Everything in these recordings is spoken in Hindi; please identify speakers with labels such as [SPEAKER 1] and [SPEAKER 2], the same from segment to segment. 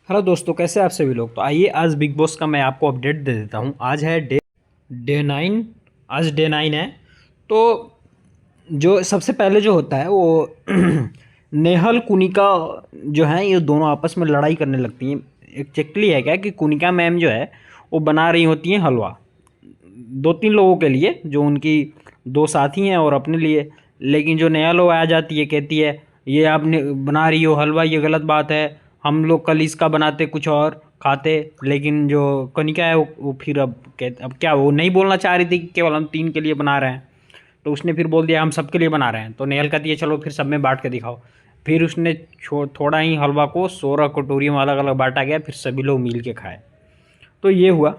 [SPEAKER 1] हेलो दोस्तों, कैसे आप सभी लोग। तो आइए आज बिग बॉस का मैं आपको अपडेट दे देता हूँ। आज है डे 9। आज डे 9 है। तो जो सबसे पहले जो होता है वो नेहल कुनिका जो है, ये दोनों आपस में लड़ाई करने लगती हैं। एक्चुअली है क्या कि कुनिका मैम जो है वो बना रही होती हैं हलवा दो तीन लोगों के लिए, जो उनकी दो साथी हैं और अपने लिए। लेकिन जो नया लोग आ जाती है, कहती है ये आपने बना रही हो हलवा, ये गलत बात है, हम लोग कल इसका बनाते कुछ और खाते। लेकिन जो कनिका है वो फिर अब क्या, वो नहीं बोलना चाह रही थी कि केवल हम तीन के लिए बना रहे हैं। तो उसने फिर बोल दिया हम सबके लिए बना रहे हैं। तो नेहल कहती है चलो फिर सब में बांट के दिखाओ। फिर उसने थोड़ा ही हलवा को 16 कटोरियों में अलग अलग बांटा गया, फिर सभी लोग मिल के खाए। तो ये हुआ।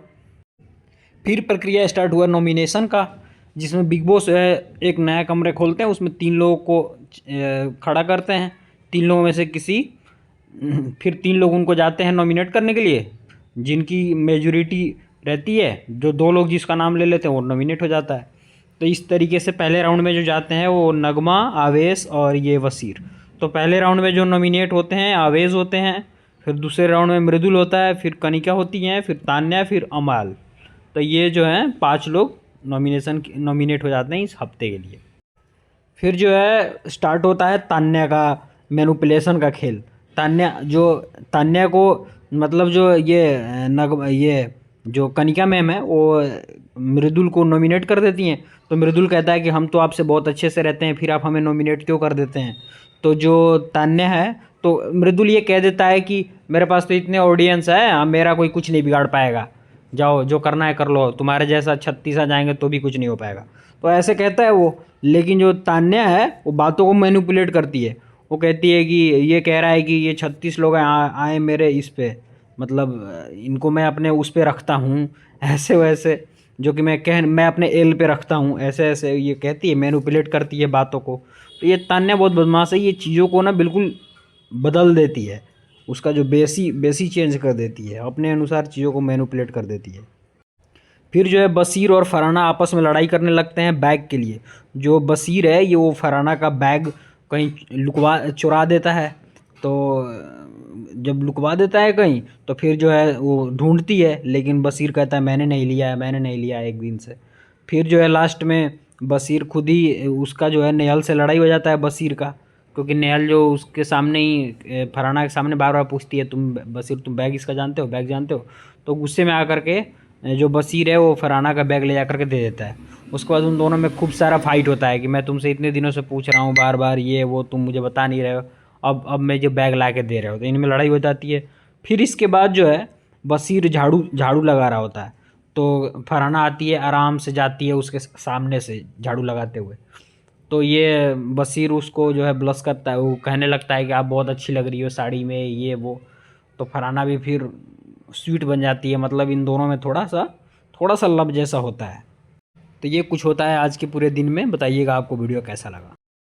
[SPEAKER 1] फिर प्रक्रिया स्टार्ट हुआ नॉमिनेशन का, जिसमें बिग बॉस एक नया कमरे खोलते हैं, उसमें तीन लोगों को खड़ा करते हैं। तीन लोगों में से किसी फिर तीन लोग उनको जाते हैं नॉमिनेट करने के लिए, जिनकी मेजोरिटी रहती है। जो दो लोग जिसका नाम ले लेते हैं वो नॉमिनेट हो जाता है। तो इस तरीके से पहले राउंड में जो जाते हैं वो नगमा, आवेश और ये वसीर। तो पहले राउंड में जो नॉमिनेट होते हैं आवेश होते हैं, फिर दूसरे राउंड में मृदुल होता है, फिर कनिका होती हैं, फिर तान्या, फिर अमाल। तो ये जो हैं पांच लोग नॉमिनेट हो जाते हैं इस हफ्ते के लिए। फिर जो है स्टार्ट होता है तान्या का मैनिपुलेशन का खेल। तान्या को मतलब जो ये जो कनिका मैम है वो मृदुल को नॉमिनेट कर देती हैं। तो मृदुल कहता है कि हम तो आपसे बहुत अच्छे से रहते हैं, फिर आप हमें नॉमिनेट क्यों कर देते हैं। तो जो तान्या है, तो मृदुल ये कह देता है कि मेरे पास तो इतने ऑडियंस है, मेरा कोई कुछ नहीं बिगाड़ पाएगा, जाओ जो करना है कर लो, तुम्हारे जैसा 36 आ जाएंगे तो भी कुछ नहीं हो पाएगा। तो ऐसे कहता है वो। लेकिन जो तान्या है वो बातों को मैनिपुलेट करती है। वो कहती है कि ये कह रहा है कि ये 36 लोग आए मेरे इस पे, मतलब इनको मैं अपने उस पे रखता हूँ, ऐसे वैसे, जो कि मैं अपने एल पे रखता हूँ, ऐसे ऐसे ये कहती है, मैनिपुलेट करती है बातों को। तो ये तान्या बहुत बदमाश है, ये चीज़ों को ना बिल्कुल बदल देती है। उसका जो बेसी बेसी चेंज कर देती है, अपने अनुसार चीज़ों को मैनिपुलेट कर देती है। फिर जो है बशीर और फरहाना आपस में लड़ाई करने लगते हैं बैग के लिए। जो बशीर है ये वो फरहाना का बैग कहीं लुकवा चुरा देता है। तो जब लुकवा देता है कहीं, तो फिर जो है वो ढूंढती है, लेकिन बशीर कहता है मैंने नहीं लिया है, मैंने नहीं लिया है एक दिन से। फिर जो है लास्ट में बशीर खुद ही, उसका जो है नेहल से लड़ाई हो जाता है बशीर का। क्योंकि नेहल जो उसके सामने ही फरहाना के सामने बार बार पूछती है तुम बशीर तुम बैग इसका जानते हो, बैग जानते हो। तो गुस्से में आकर के जो बशीर है वो फरहाना का बैग ले जा करके दे देता है। उसके बाद उन दोनों में खूब सारा फाइट होता है कि मैं तुमसे इतने दिनों से पूछ रहा हूँ बार बार, ये वो तुम मुझे बता नहीं रहे हो, अब मैं जो बैग ला के दे रहे हो। तो इनमें लड़ाई हो जाती है। फिर इसके बाद जो है बशीर झाड़ू झाड़ू लगा रहा होता है। तो फरहाना आती है, आराम से जाती है उसके सामने से झाड़ू लगाते हुए। तो ये बशीर उसको जो है ब्लश करता है, वो कहने लगता है कि आप बहुत अच्छी लग रही हो साड़ी में, ये वो। तो फरहाना भी फिर स्वीट बन जाती है, मतलब इन दोनों में थोड़ा सा लव जैसा होता है। तो ये कुछ होता है आज के पूरे दिन में। बताइएगा आपको वीडियो कैसा लगा।